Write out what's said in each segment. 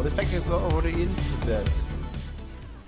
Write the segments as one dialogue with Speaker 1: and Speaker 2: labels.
Speaker 1: this pack is already installed.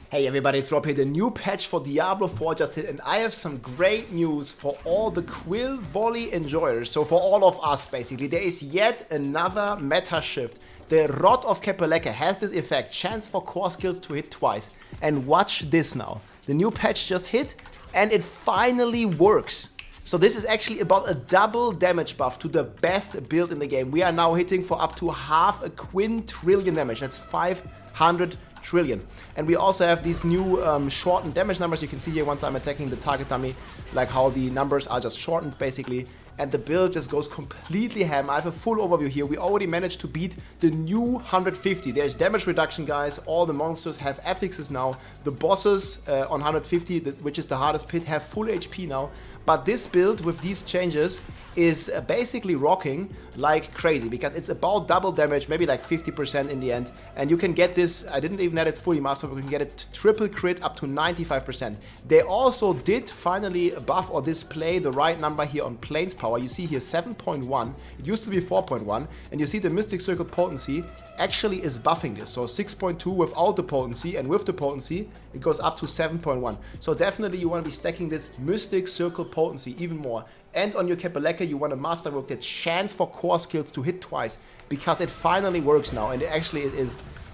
Speaker 1: Hey everybody, it's Rob here. The new patch for Diablo 4 just hit, and I have some great news for all the Quill Volley enjoyers. So for all of us, basically, there is yet another meta shift. The Rod of Kapeleka has this effect, chance for core skills to hit twice. And watch this now. The new patch just hit, and it finally works. So this is actually about a double damage buff to the best build in the game. We are now hitting for up to half a quintillion damage. That's 500 trillion. And we also have these new shortened damage numbers. You can see here once I'm attacking the target dummy, like how the numbers are just shortened basically. And the build just goes completely ham. I have a full overview here. We already managed to beat the new 150. There's damage reduction, guys. All the monsters have affixes now. The bosses on 150, which is the hardest pit, have full HP now. But this build with these changes is basically rocking like crazy because it's about double damage, maybe like 50% in the end. And you can get this, I didn't even have it fully mastered, but you can get it triple crit up to 95%. They also did finally buff or display the right number here on Plains power. You see here 7.1, it used to be 4.1, and you see the Mystic Circle potency actually is buffing this. So 6.2 without the potency, and with the potency it goes up to 7.1. So definitely you want to be stacking this Mystic Circle potency even more. And on your Kapeleka, you want a masterwork that chance for core skills to hit twice, because it finally works now, and it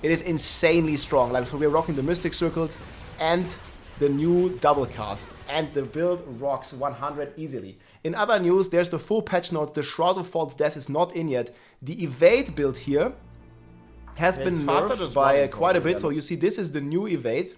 Speaker 1: is insanely strong. Like, so we're rocking the Mystic Circles and the new double cast, and the build rocks 100 easily. In other news, there's the full patch notes. The Shroud of False Death is not in yet. The evade build here has been nerfed by quite a bit. So you see, this is the new evade.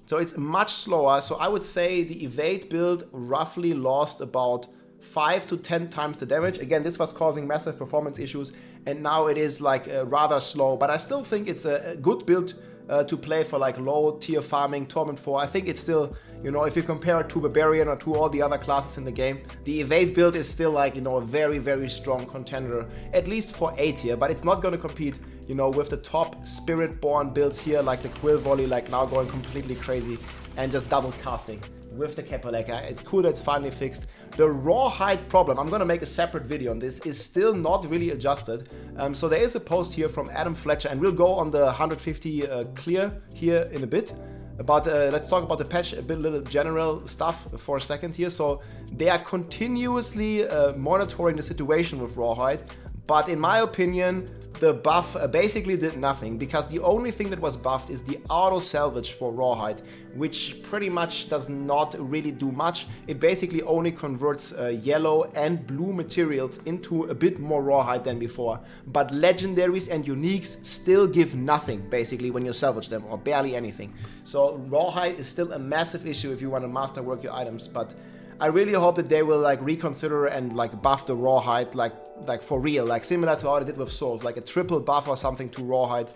Speaker 1: So it's much slower. So I would say the evade build roughly lost about 5 to 10 times the damage. Again, this was causing massive performance issues, and now it is like rather slow. But I still think it's a good build to play for like low tier farming, Torment 4. I think it's still, you know, if you compare it to Barbarian or to all the other classes in the game, the evade build is still like, you know, a very, very strong contender, at least for A tier. But it's not going to compete, you know, with the top Spiritborn builds here, like the Quill Volley, like now going completely crazy and just double casting with the Kapeleka. It's cool that it's finally fixed. The rawhide problem, I'm gonna make a separate video on this, is still not really adjusted. So there is a post here from Adam Fletcher, and we'll go on the 150 clear here in a bit. But let's talk about the patch, a bit little general stuff for a second here. So they are continuously monitoring the situation with rawhide, but in my opinion, the buff basically did nothing, because the only thing that was buffed is the auto salvage for rawhide, which pretty much does not really do much. It basically only converts yellow and blue materials into a bit more rawhide than before. But legendaries and uniques still give nothing basically when you salvage them, or barely anything. So rawhide is still a massive issue if you want to masterwork your items, but I really hope that they will like reconsider and like buff the rawhide like for real, like similar to how they did with souls, like a triple buff or something to rawhide,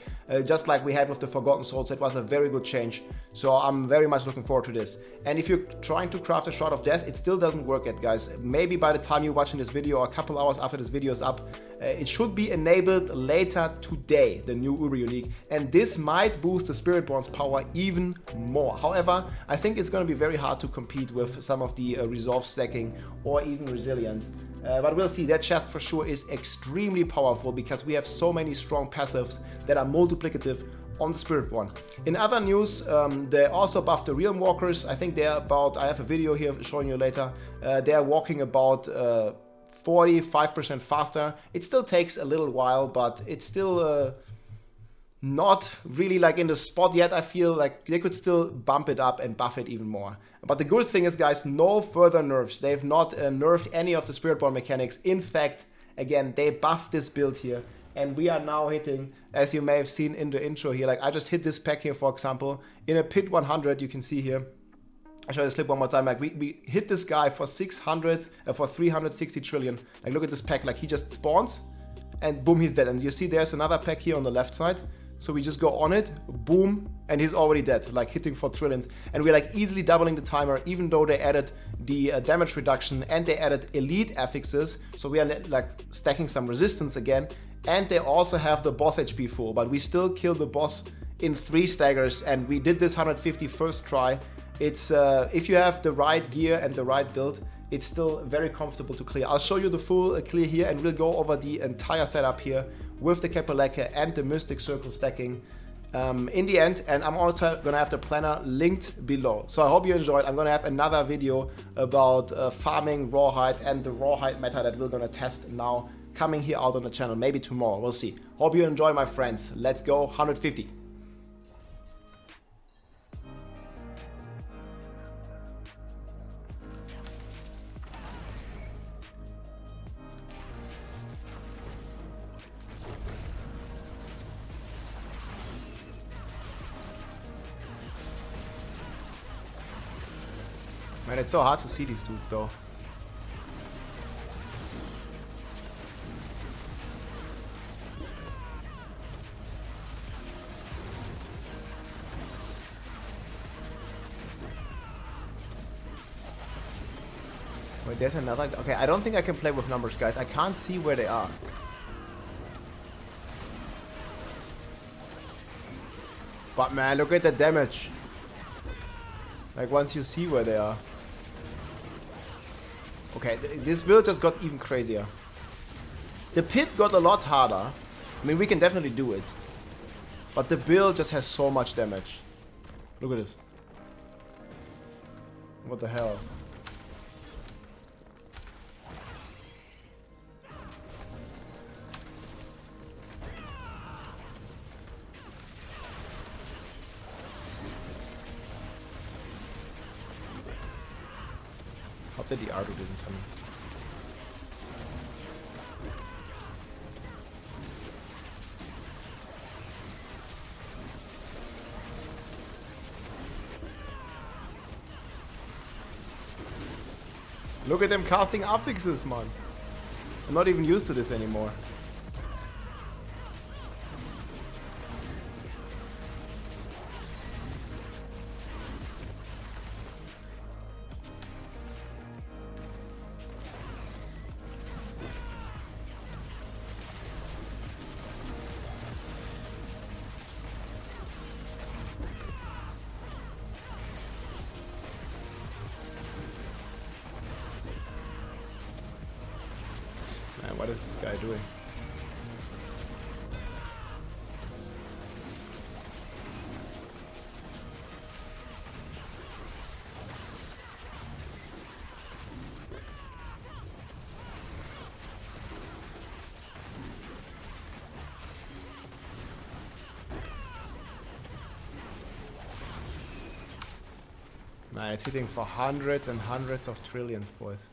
Speaker 1: just like we had with the Forgotten Souls. That was a very good change. So I'm very much looking forward to this. And if you're trying to craft a Shroud of Death, it still doesn't work yet, guys. Maybe by the time you're watching this video, or a couple hours after this video is up, it should be enabled later today, the new Uber Unique. And this might boost the Spiritborn's power even more. However, I think it's going to be very hard to compete with some of the resolve stacking or even resilience. But we'll see. That chest for sure is extremely powerful, because we have so many strong passives that are multiplicative on the Spiritborn. In other news, they also buffed the Realm Walkers. I think they're about, I have a video here showing you later, they're walking about 45% faster. It still takes a little while, but it's still not really like in the spot yet. I feel like they could still bump it up and buff it even more. But the good thing is, guys, no further nerfs. They've not nerfed any of the Spiritborn mechanics. In fact, again, they buffed this build here, and we are now hitting, as you may have seen in the intro here, like I just hit this pack here, for example, in a pit 100. You can see here, I'll show you this clip one more time. Like we hit this guy for 360 trillion. Like look at this pack, like he just spawns and boom, he's dead. And you see there's another pack here on the left side. So we just go on it, boom, and he's already dead, like hitting for trillions. And we're like easily doubling the timer, even though they added the damage reduction and they added elite affixes. So we are like stacking some resistance again. And they also have the boss HP full, but we still kill the boss in 3 staggers. And we did this 150 first try. It's if you have the right gear and the right build, it's still very comfortable to clear. I'll show you the full clear here, and we'll go over the entire setup here with the Kapeleke and the Mystic Circle stacking in the end. And I'm also gonna have the planner linked below. So I hope you enjoyed. I'm gonna have another video about farming rawhide and the rawhide meta that we're gonna test now, coming here out on the channel, maybe tomorrow, we'll see. Hope you enjoy, my friends. Let's go 150. Man, it's so hard to see these dudes though. Wait, there's another. Okay, I don't think I can play with numbers, guys. I can't see where they are. But man, look at the damage. Like, once you see where they are. Okay, this build just got even crazier. The pit got a lot harder. I mean, we can definitely do it. But the build just has so much damage. Look at this. What the hell? Hope that the Ardu doesn't come in. Look at them casting affixes, man. I'm not even used to this anymore. Man, what is this guy doing? Nah, it's hitting for hundreds and hundreds of trillions, boys.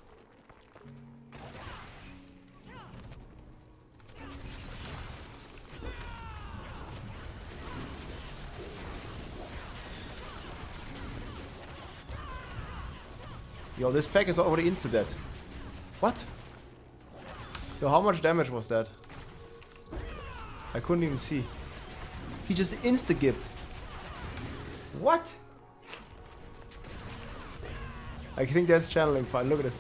Speaker 1: Yo, this pack is already insta-dead. What? Yo, how much damage was that? I couldn't even see. He just insta-gipped. What? I think that's channeling fine. Look at this.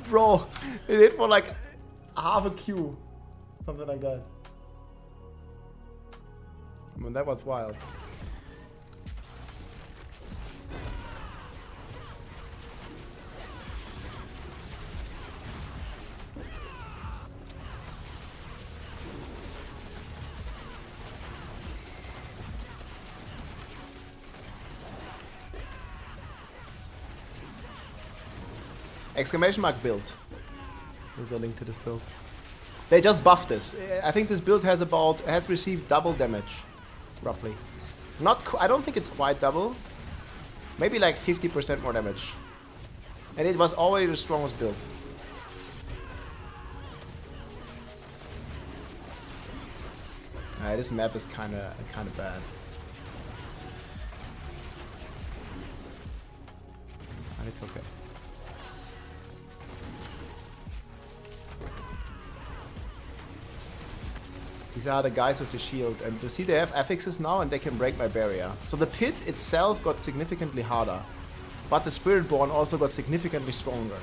Speaker 1: Bro, it hit for like half a Q. Something like that. I mean, that was wild. Exclamation mark build. There's a link to this build. They just buffed this. I think this build has received double damage, roughly. I don't think it's quite double. Maybe like 50% more damage. And it was already the strongest build. This map is kind of bad. But it's okay. These are the guys with the shield, and you see they have affixes now and they can break my barrier. So the pit itself got significantly harder, but the Spiritborn also got significantly stronger.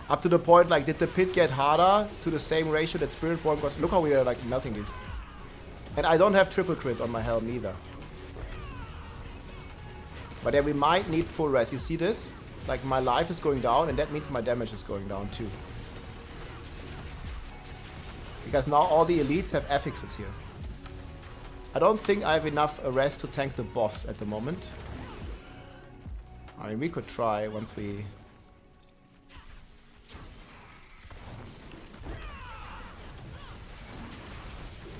Speaker 1: Up to the point, like, did the pit get harder to the same ratio that Spiritborn got? Look how we are like melting these. And I don't have triple crit on my helm either. But yeah, we might need full rest. You see this? Like, my life is going down, and that means my damage is going down too. Because now all the elites have affixes here. I don't think I have enough rest to tank the boss at the moment. I mean, we could try once we...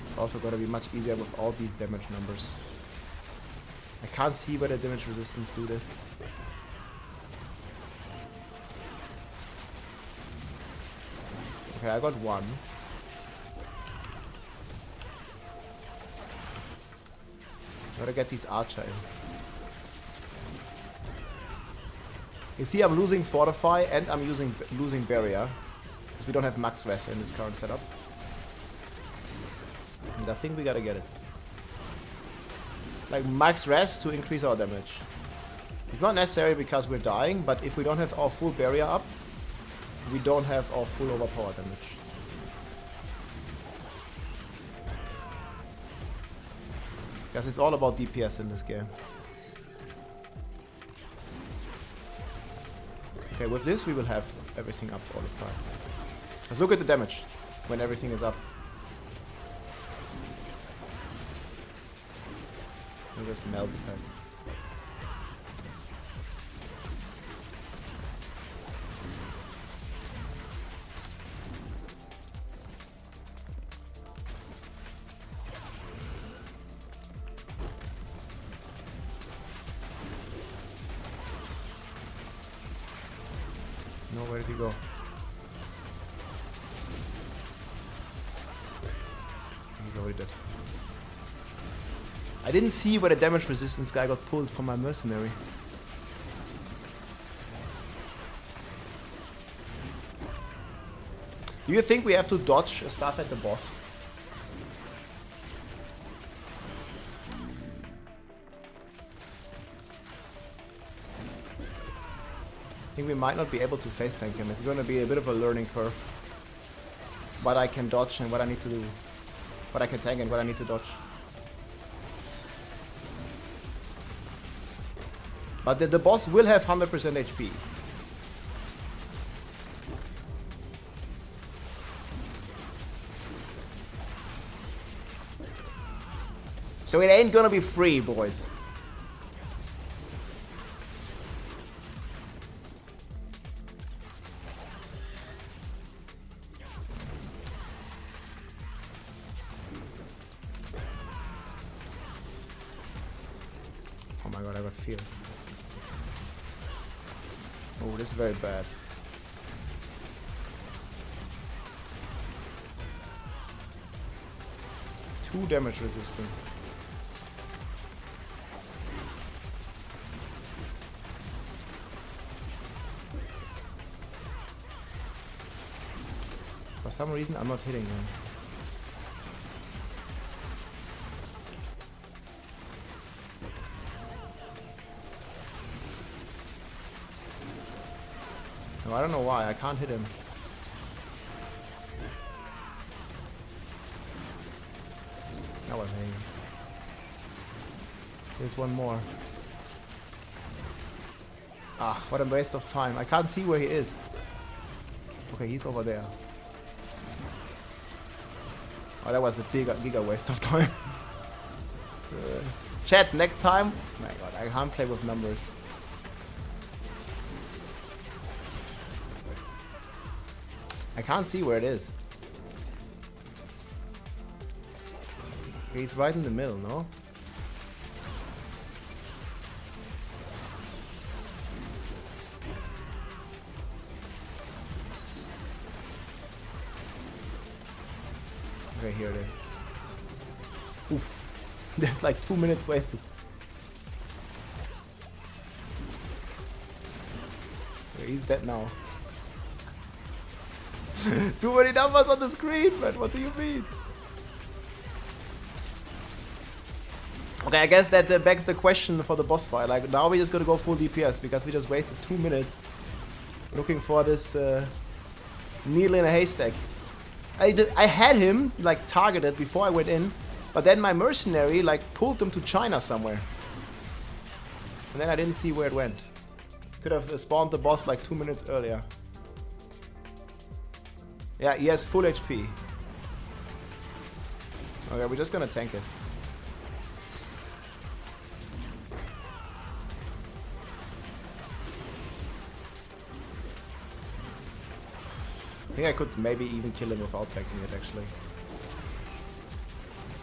Speaker 1: It's also gonna be much easier with all these damage numbers. I can't see whether damage resistance do this. Okay, I got one. Gotta get these archer in. You see, I'm losing fortify and I'm losing barrier because we don't have max rest in this current setup. And I think we gotta get it. Like max rest to increase our damage. It's not necessary because we're dying, but if we don't have our full barrier up, we don't have our full overpower damage. Because it's all about DPS in this game. Okay, with this we will have everything up all the time. Let's look at the damage when everything is up. We'll just melt it back. No, where did he go? He's already dead. I didn't see where the damage resistance guy got pulled from my mercenary. Do you think we have to dodge stuff at the boss? I think we might not be able to face tank him. It's going to be a bit of a learning curve. What I can dodge and what I need to do. What I can tank and what I need to dodge. But the boss will have 100% HP. So it ain't gonna be free, boys. Oh my god, I got fear. Oh, this is very bad. Two damage resistance. For some reason, I'm not hitting him. No, I don't know why. I can't hit him. Now I'm hitting him. There's one more. Ah, what a waste of time. I can't see where he is. Okay, he's over there. Oh, that was a bigger waste of time. Chat, next time. Oh my god, I can't play with numbers. I can't see where it is. He's right in the middle, no? Okay, here it is. Oof. There's like 2 minutes wasted. Okay, he's dead now. Too many numbers on the screen, man. What do you mean? Okay, I guess that begs the question for the boss fight. Like, now we just gotta go full DPS because we just wasted 2 minutes looking for this needle in a haystack. I had him like targeted before I went in, but then my mercenary like pulled him to China somewhere. And then I didn't see where it went. Could have spawned the boss like 2 minutes earlier. Yeah, he has full HP. Okay, we're just gonna tank it. I think I could maybe even kill him without tanking it, actually.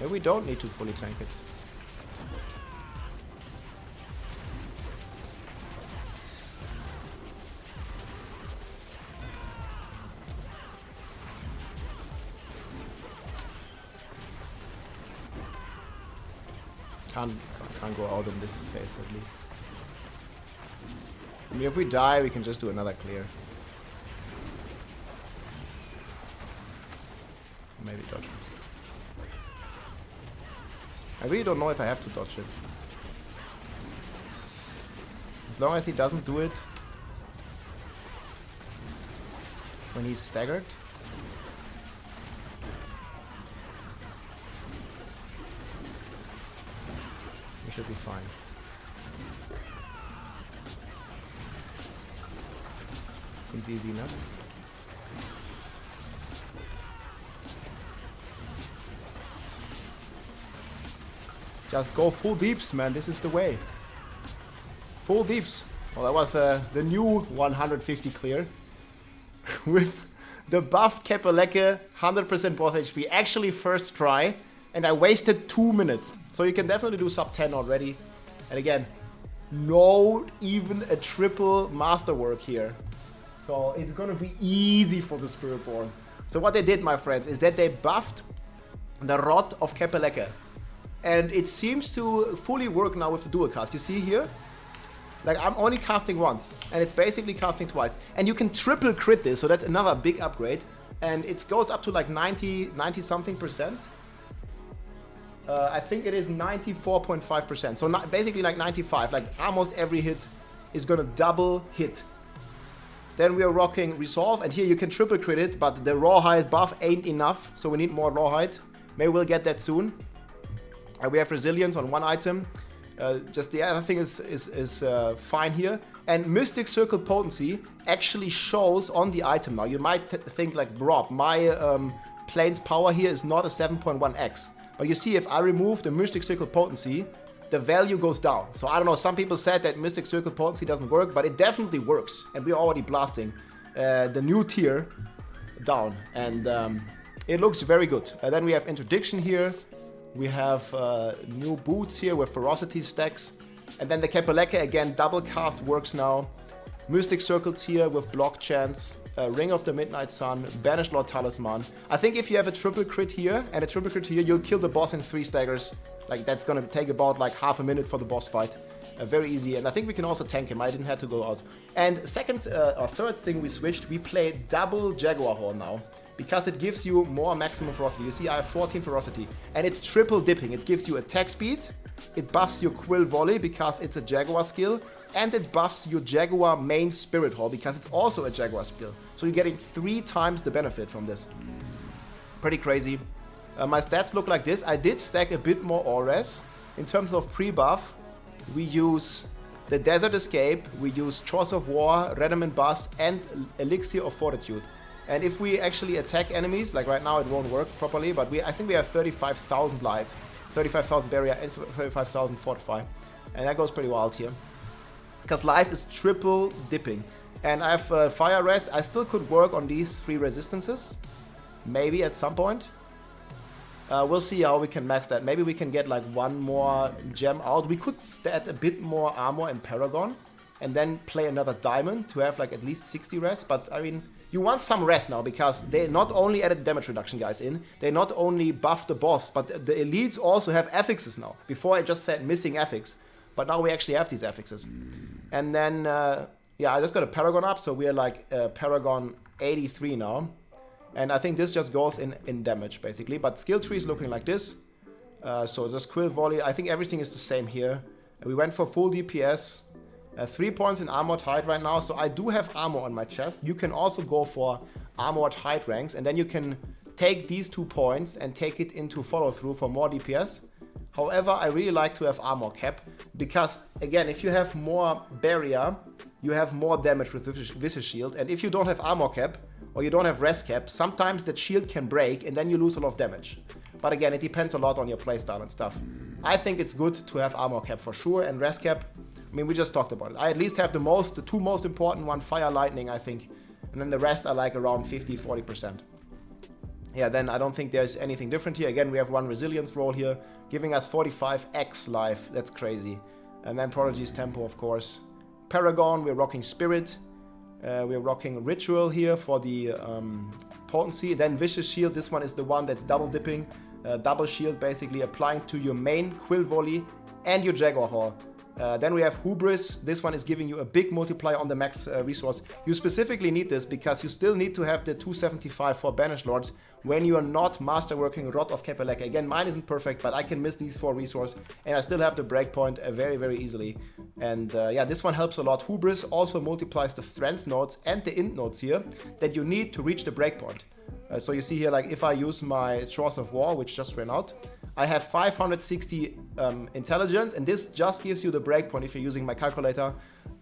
Speaker 1: Maybe we don't need to fully tank it. Can't go out in this phase at least. I mean, if we die, we can just do another clear. Maybe dodge it. I really don't know if I have to dodge it. As long as he doesn't do it when he's staggered. We should be fine. Seems easy enough. Just go full deeps, man. This is the way. Full deeps. Well, that was the new 150 clear. With the buffed Kepelecke, 100% boss HP. Actually first try. And I wasted 2 minutes. So you can definitely do sub 10 already. And again, no even a triple masterwork here. So it's gonna be easy for the Spiritborn. So what they did, my friends, is that they buffed the rod of Kepelecke. And it seems to fully work now with the dual cast. You see here? Like, I'm only casting once. And it's basically casting twice. And you can triple crit this, so that's another big upgrade. And it goes up to like 90 something percent. I think it is 94.5%. So basically like 95. Like almost every hit is gonna double hit. Then we are rocking Resolve, and here you can triple crit it, but the Rawhide buff ain't enough, so we need more Rawhide. Maybe we'll get that soon. We have Resilience on one item. Just the other thing is fine here. And Mystic Circle Potency actually shows on the item now. You might think like, Rob, my Plane's power here is not a 7.1x. But you see, if I remove the Mystic Circle Potency, the value goes down. So I don't know, some people said that Mystic Circle Potency doesn't work, but it definitely works. And we're already blasting the new tier down. And it looks very good. Then we have Interdiction here. We have new boots here with Ferocity stacks. And then the Kepelecke, again, double cast works now. Mystic Circles here with Block Chance. Ring of the Midnight Sun, Banished Lord Talisman. I think if you have a triple crit here and a triple crit here, you'll kill the boss in 3 staggers. Like, that's gonna take about like half a minute for the boss fight. Very easy, and I think we can also tank him. I didn't have to go out. And second or third thing we switched, we play double Jaguar Horn now. Because it gives you more maximum ferocity. You see, I have 14 ferocity. And it's triple dipping. It gives you attack speed. It buffs your Quill Volley because it's a Jaguar skill. And it buffs your Jaguar main Spirit Hall because it's also a Jaguar skill. So you're getting 3 times the benefit from this. Pretty crazy. My stats look like this. I did stack a bit more Ores. In terms of pre-buff, we use the Desert Escape, we use Choice of War, Rediment Bus, and Elixir of Fortitude. And if we actually attack enemies, like right now it won't work properly, but I think we have 35,000 life, 35,000 barrier, and 35,000 fortify. And that goes pretty wild here. Because life is triple dipping. And I have Fire Res. I still could work on these 3 resistances. Maybe at some point. We'll see how we can max that. Maybe we can get like 1 more gem out. We could stat a bit more armor in Paragon. And then play another diamond to have like at least 60 res. But I mean, you want some res now. Because they not only added damage reduction guys in. They not only buffed the boss. But the elites also have affixes now. Before I just said missing affix. But now we actually have these affixes. And then, yeah, I just got a Paragon up, so we are like Paragon 83 now. And I think this just goes in damage, basically. But skill tree is looking like this. So just Quill Volley. I think everything is the same here. We went for full DPS. 3 points in Armored Hide right now, so I do have armor on my chest. You can also go for Armored Hide ranks, and then you can take these 2 points and take it into follow-through for more DPS. However, I really like to have armor cap because, again, if you have more barrier, you have more damage with a shield. And if you don't have armor cap or you don't have rest cap, sometimes that shield can break and then you lose a lot of damage. But again, it depends a lot on your playstyle and stuff. I think it's good to have armor cap for sure, and rest cap, I mean, we just talked about it. I at least have the two most important one, fire, lightning, I think. And then the rest are like around 50-40%. Yeah, then I don't think there's anything different here. Again, we have one resilience roll here, giving us 45x life. That's crazy. And then Prodigy's Tempo, of course. Paragon, we're rocking Spirit. We're rocking Ritual here for the potency. Then Vicious Shield, this one is the one that's double dipping. Double shield, basically applying to your main Quill Volley and your Jaguar Hall. Then we have Hubris. This one is giving you a big multiplier on the max resource. You specifically need this because you still need to have the 275 for Banished Lords when you are not masterworking Rod of Kapeleka. Again, mine isn't perfect, but I can miss these 4 resources and I still have the breakpoint very, very easily. And yeah, this one helps a lot. Hubris also multiplies the strength nodes and the int nodes here that you need to reach the breakpoint. So you see here, like if I use my Chores of War, which just ran out, I have 560 intelligence, and this just gives you the breakpoint if you're using my calculator,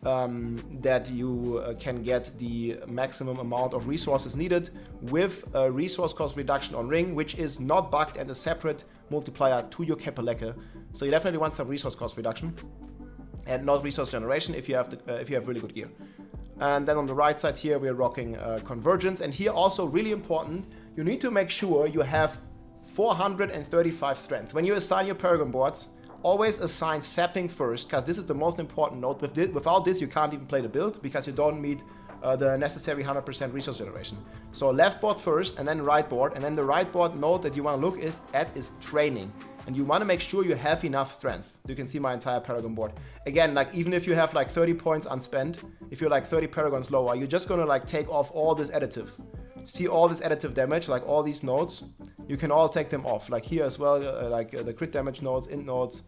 Speaker 1: that you can get the maximum amount of resources needed with a resource cost reduction on ring, which is not bugged and a separate multiplier to your Kapeleka. So you definitely want some resource cost reduction and not resource generation if you have really good gear. And then on the right side here, we're rocking Convergence. And here also really important, you need to make sure you have 435 strength. When you assign your Paragon boards, always assign sapping first, because this is the most important node. Without this, you can't even play the build, because you don't meet the necessary 100% resource generation. So left board first, and then right board. And then the right board node that you want to look at is training. And you want to make sure you have enough strength. You can see my entire Paragon board. Again, like even if you have like 30 points unspent, if you're like 30 Paragons lower, you're just going to like take off all this additive. See all this additive damage, like all these nodes, you can all take them off. Like here as well, the crit damage nodes, int nodes.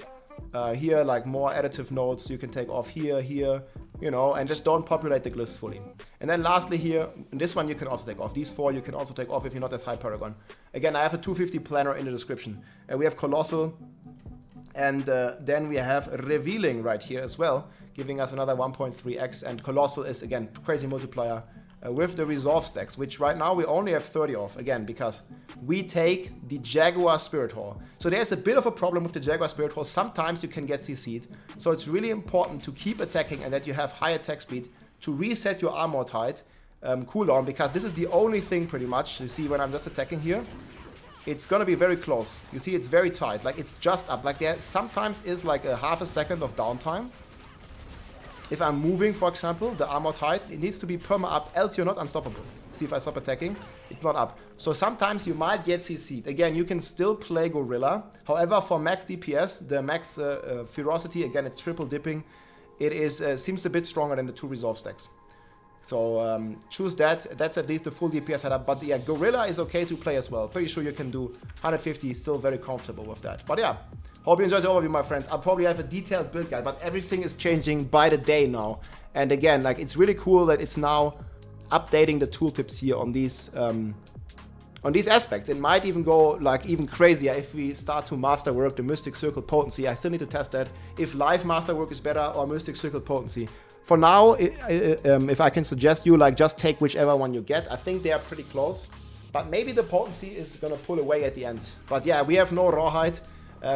Speaker 1: Here, like more additive nodes, you can take off here, you know, and just don't populate the glyphs fully. And then lastly here, this one you can also take off. These 4 you can also take off if you're not as high Paragon. Again, I have a 250 planner in the description. We have Colossal, and then we have Revealing right here as well, giving us another 1.3x, and Colossal is, again, crazy multiplier with the Resolve stacks, which right now we only have 30 of, again, because we take the Jaguar Spirit Hall. So there's a bit of a problem with the Jaguar Spirit Hall. Sometimes you can get CC'd, so it's really important to keep attacking and that you have high attack speed to reset your armor height cooldown, because this is the only thing pretty much. You see when I'm just attacking here, it's gonna be very close. You see it's very tight, like it's just up. Like there sometimes is like a half a second of downtime. If I'm moving, for example, the armor height, it needs to be perma up, else you're not unstoppable. See if I stop attacking, it's not up. So sometimes you might get CC'd. Again, you can still play Gorilla. However, for max DPS, the max ferocity, again, it's triple dipping. It is seems a bit stronger than the 2 resolve stacks. So choose that. That's at least the full DPS setup. But yeah, Gorilla is okay to play as well. Pretty sure you can do 150, still very comfortable with that. But yeah, hope you enjoyed the overview, my friends. I'll probably have a detailed build guide, but everything is changing by the day now. And again, like it's really cool that it's now updating the tooltips here on these aspects. It might even go like even crazier if we start to masterwork the Mystic Circle potency. I still need to test that. If live masterwork is better or Mystic Circle potency. For now, if I can suggest you, like just take whichever one you get. I think they are pretty close, but maybe the potency is gonna pull away at the end. But yeah, we have no rawhide.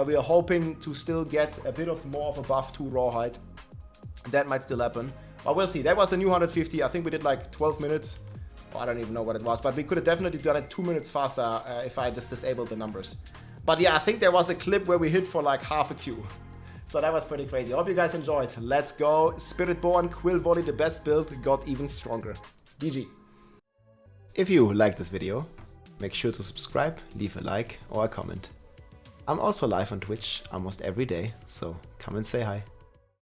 Speaker 1: We are hoping to still get a bit of more of a buff to rawhide. That might still happen, but we'll see. That was a new 150. I think we did like 12 minutes. Oh, I don't even know what it was, but we could have definitely done it 2 minutes faster if I just disabled the numbers. But yeah, I think there was a clip where we hit for like half a Q. So that was pretty crazy. I hope you guys enjoyed. Let's go. Spiritborn, Quill Volley, the best build, got even stronger. GG. If you liked this video, make sure to subscribe, leave a like or a comment. I'm also live on Twitch almost every day, so come and say hi.